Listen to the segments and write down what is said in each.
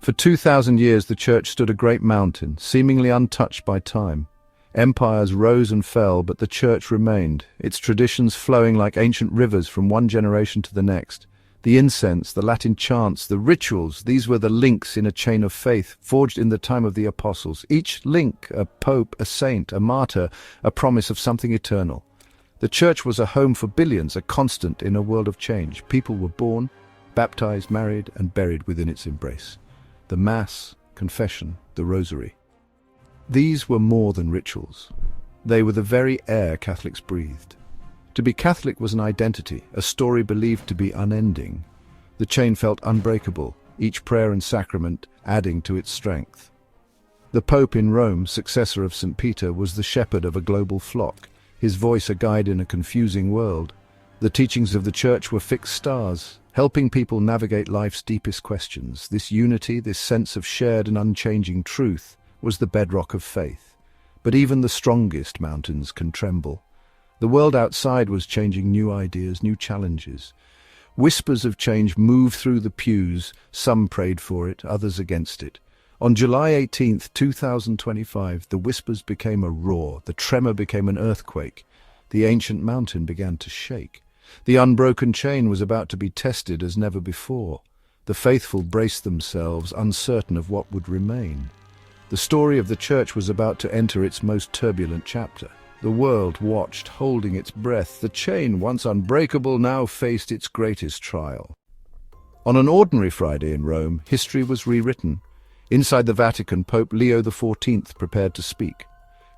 For 2,000 years the Church stood a great mountain, seemingly untouched by time. Empires rose and fell, but the Church remained, its traditions flowing like ancient rivers from one generation to the next. The incense, the Latin chants, the rituals, these were the links in a chain of faith, forged in the time of the apostles. Each link, a pope, a saint, a martyr, a promise of something eternal. The Church was a home for billions, a constant in a world of change. People were born, baptized, married, and buried within its embrace. The Mass, confession, the Rosary. These were more than rituals. They were the very air Catholics breathed. To be Catholic was an identity, a story believed to be unending. The chain felt unbreakable, each prayer and sacrament adding to its strength. The Pope in Rome, successor of St. Peter, was the shepherd of a global flock, his voice a guide in a confusing world. The teachings of the Church were fixed stars, helping people navigate life's deepest questions. This unity, this sense of shared and unchanging truth, was the bedrock of faith. But even the strongest mountains can tremble. The world outside was changing, new ideas, new challenges. Whispers of change moved through the pews, some prayed for it, others against it. On July 18, 2025, the whispers became a roar, the tremor became an earthquake. The ancient mountain began to shake. The unbroken chain was about to be tested as never before. The faithful braced themselves, uncertain of what would remain. The story of the Church was about to enter its most turbulent chapter. The world watched, holding its breath. The chain, once unbreakable, now faced its greatest trial. On an ordinary Friday in Rome, history was rewritten. Inside the Vatican, Pope Leo XIV prepared to speak.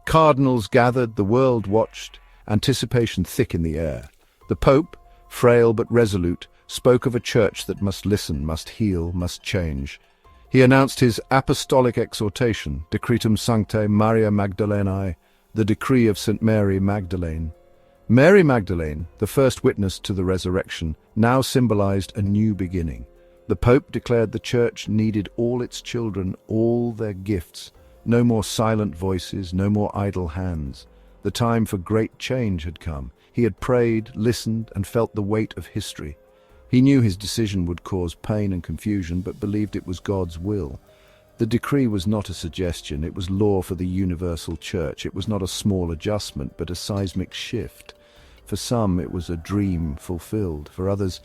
Cardinals gathered, the world watched, anticipation thick in the air. The Pope, frail but resolute, spoke of a Church that must listen, must heal, must change. He announced his apostolic exhortation, Decretum Sanctae Maria Magdalenae, the decree of St. Mary Magdalene. Mary Magdalene, the first witness to the resurrection, now symbolized a new beginning. The Pope declared the Church needed all its children, all their gifts. No more silent voices, no more idle hands. The time for great change had come. He had prayed, listened, and felt the weight of history. He knew his decision would cause pain and confusion, but believed it was God's will. The decree was not a suggestion, it was law for the universal Church. It was not a small adjustment, but a seismic shift. For some, it was a dream fulfilled. For others,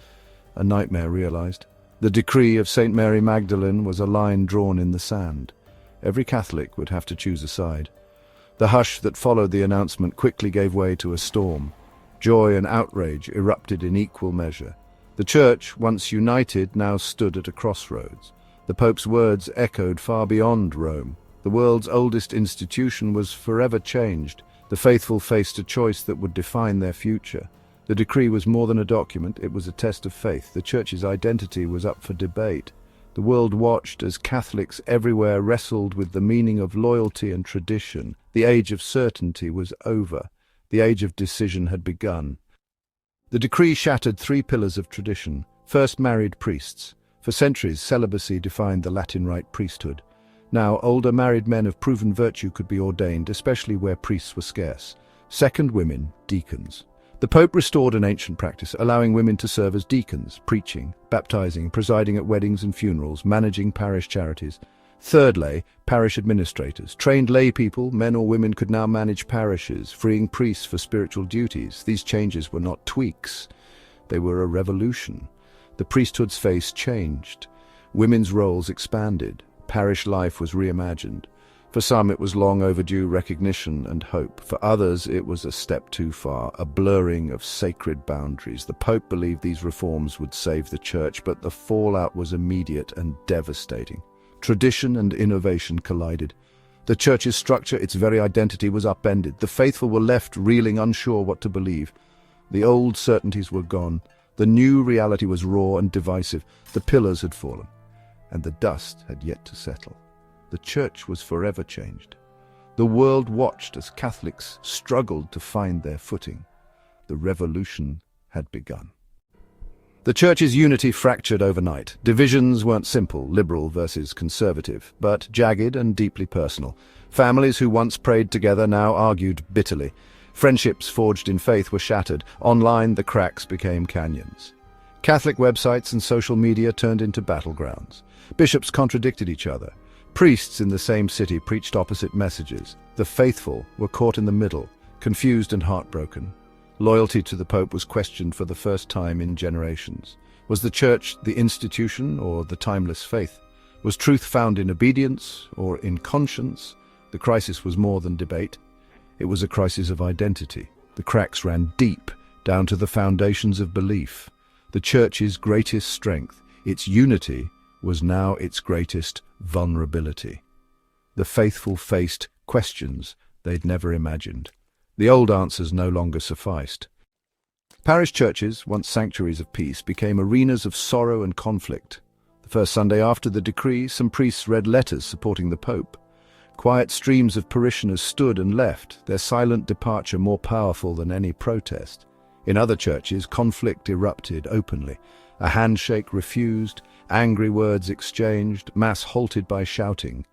a nightmare realized. The decree of St. Mary Magdalene was a line drawn in the sand. Every Catholic would have to choose a side. The hush that followed the announcement quickly gave way to a storm. Joy and outrage erupted in equal measure. The Church, once united, now stood at a crossroads. The Pope's words echoed far beyond Rome. The world's oldest institution was forever changed. The faithful faced a choice that would define their future. The decree was more than a document, it was a test of faith. The Church's identity was up for debate. The world watched as Catholics everywhere wrestled with the meaning of loyalty and tradition. The age of certainty was over. The age of decision had begun. The decree shattered three pillars of tradition. First, married priests. For centuries, celibacy defined the Latin Rite priesthood. Now, older married men of proven virtue could be ordained, especially where priests were scarce. Second, women, deacons. The Pope restored an ancient practice, allowing women to serve as deacons, preaching, baptizing, presiding at weddings and funerals, managing parish charities. Third, lay, parish administrators. Trained lay people, men or women, could now manage parishes, freeing priests for spiritual duties. These changes were not tweaks. They were a revolution. The priesthood's face changed. Women's roles expanded. Parish life was reimagined. For some, it was long overdue recognition and hope. For others, it was a step too far, a blurring of sacred boundaries. The Pope believed these reforms would save the Church, but the fallout was immediate and devastating. Tradition and innovation collided. The Church's structure, its very identity, was upended. The faithful were left reeling, unsure what to believe. The old certainties were gone. The new reality was raw and divisive. The pillars had fallen, and the dust had yet to settle. The Church was forever changed. The world watched as Catholics struggled to find their footing. The revolution had begun. The Church's unity fractured overnight. Divisions weren't simple, liberal versus conservative, but jagged and deeply personal. Families who once prayed together now argued bitterly. Friendships forged in faith were shattered. Online, the cracks became canyons. Catholic websites and social media turned into battlegrounds. Bishops contradicted each other. Priests in the same city preached opposite messages. The faithful were caught in the middle, confused and heartbroken. Loyalty to the Pope was questioned for the first time in generations. Was the Church the institution or the timeless faith? Was truth found in obedience or in conscience? The crisis was more than debate. It was a crisis of identity. The cracks ran deep, down to the foundations of belief. The Church's greatest strength, its unity, was now its greatest vulnerability. The faithful faced questions they'd never imagined. The old answers no longer sufficed. Parish churches, once sanctuaries of peace, became arenas of sorrow and conflict. The first Sunday after the decree, some priests read letters supporting the Pope. Quiet streams of parishioners stood and left, their silent departure more powerful than any protest. In other churches, conflict erupted openly. A handshake refused, angry words exchanged, mass halted by shouting.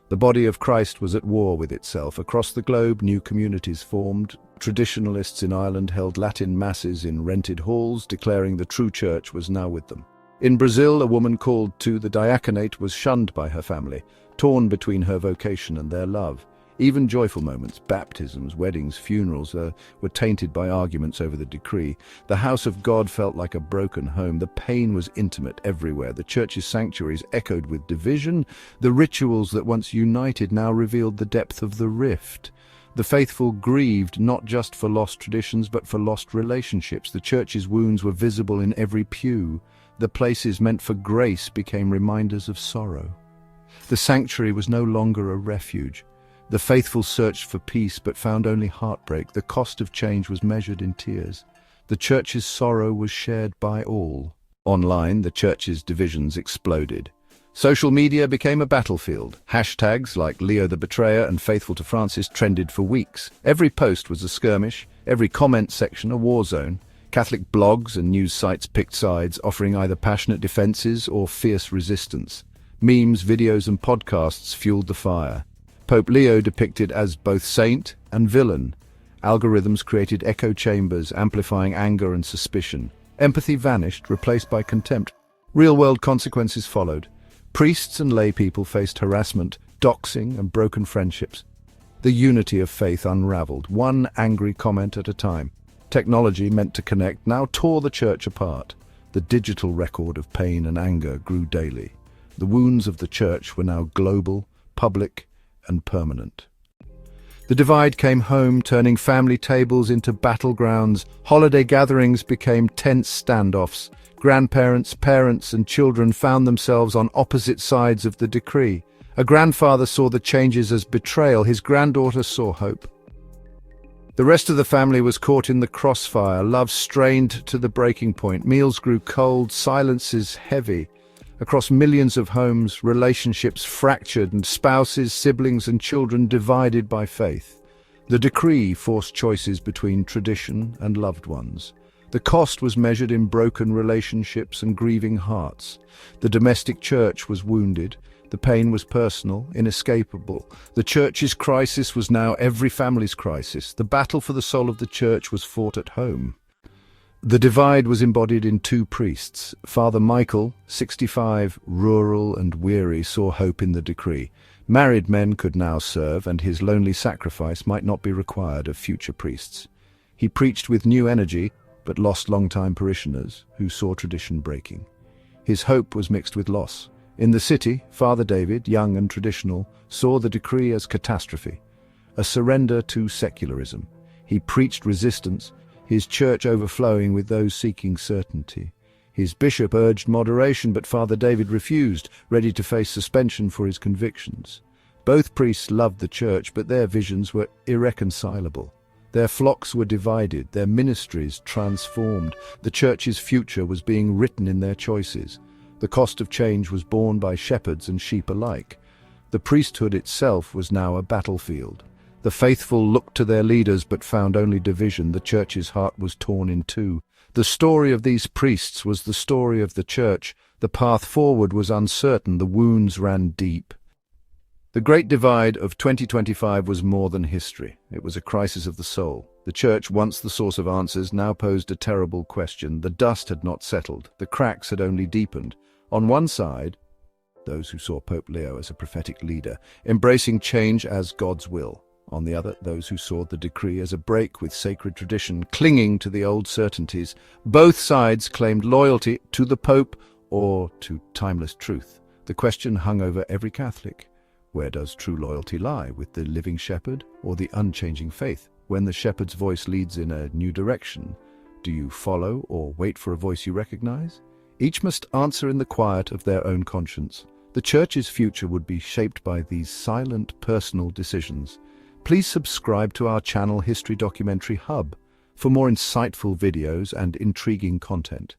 The body of Christ was at war with itself. Across the globe, new communities formed. Traditionalists in Ireland held Latin masses in rented halls, declaring the true church was now with them. In Brazil, a woman called to the diaconate was shunned by her family, torn between her vocation and their love. Even joyful moments, baptisms, weddings, funerals, were tainted by arguments over the decree. The house of God felt like a broken home. The pain was intimate everywhere. The church's sanctuaries echoed with division. The rituals that once united now revealed the depth of the rift. The faithful grieved not just for lost traditions but for lost relationships. The church's wounds were visible in every pew. The places meant for grace became reminders of sorrow. The sanctuary was no longer a refuge. The faithful searched for peace but found only heartbreak. The cost of change was measured in tears. The church's sorrow was shared by all. Online, the church's divisions exploded. Social media became a battlefield. Hashtags like Leo the Betrayer and Faithful to Francis trended for weeks. Every post was a skirmish, every comment section a war zone. Catholic blogs and news sites picked sides, offering either passionate defenses or fierce resistance. Memes, videos and podcasts fueled the fire. Pope Leo depicted as both saint and villain. Algorithms created echo chambers, amplifying anger and suspicion. Empathy vanished, replaced by contempt. Real-world consequences followed. Priests and lay people faced harassment, doxing and broken friendships. The unity of faith unraveled, one angry comment at a time. Technology, meant to connect, now tore the church apart. The digital record of pain and anger grew daily. The wounds of the church were now global, public, and permanent. The divide came home, turning family tables into battlegrounds. Holiday gatherings became tense standoffs. Grandparents, parents, and children found themselves on opposite sides of the decree. A grandfather saw the changes as betrayal. His granddaughter saw hope. The rest of the family was caught in the crossfire. Love strained to the breaking point. Meals grew cold, silences heavy. Across millions of homes, relationships fractured and spouses, siblings and children divided by faith. The decree forced choices between tradition and loved ones. The cost was measured in broken relationships and grieving hearts. The domestic church was wounded. The pain was personal, inescapable. The church's crisis was now every family's crisis. The battle for the soul of the church was fought at home. The divide was embodied in two priests. Father Michael, 65, rural and weary, saw hope in the decree. Married men could now serve, and his lonely sacrifice might not be required of future priests. He preached with new energy, but lost long-time parishioners who saw tradition breaking. His hope was mixed with loss. In the city, Father David, young and traditional, saw the decree as catastrophe, a surrender to secularism. He preached resistance, his church overflowing with those seeking certainty. His bishop urged moderation, but Father David refused, ready to face suspension for his convictions. Both priests loved the church, but their visions were irreconcilable. Their flocks were divided, their ministries transformed. The church's future was being written in their choices. The cost of change was borne by shepherds and sheep alike. The priesthood itself was now a battlefield. The faithful looked to their leaders but found only division. The church's heart was torn in two. The story of these priests was the story of the church. The path forward was uncertain. The wounds ran deep. The Great Divide of 2025 was more than history. It was a crisis of the soul. The church, once the source of answers, now posed a terrible question. The dust had not settled. The cracks had only deepened. On one side, those who saw Pope Leo as a prophetic leader, embracing change as God's will. On the other, those who saw the decree as a break with sacred tradition, clinging to the old certainties. Both sides claimed loyalty to the Pope or to timeless truth. The question hung over every Catholic. Where does true loyalty lie, with the living shepherd or the unchanging faith? When the shepherd's voice leads in a new direction, do you follow or wait for a voice you recognize? Each must answer in the quiet of their own conscience. The Church's future would be shaped by these silent, personal decisions. Please subscribe to our channel History Documentary Hub for more insightful videos and intriguing content.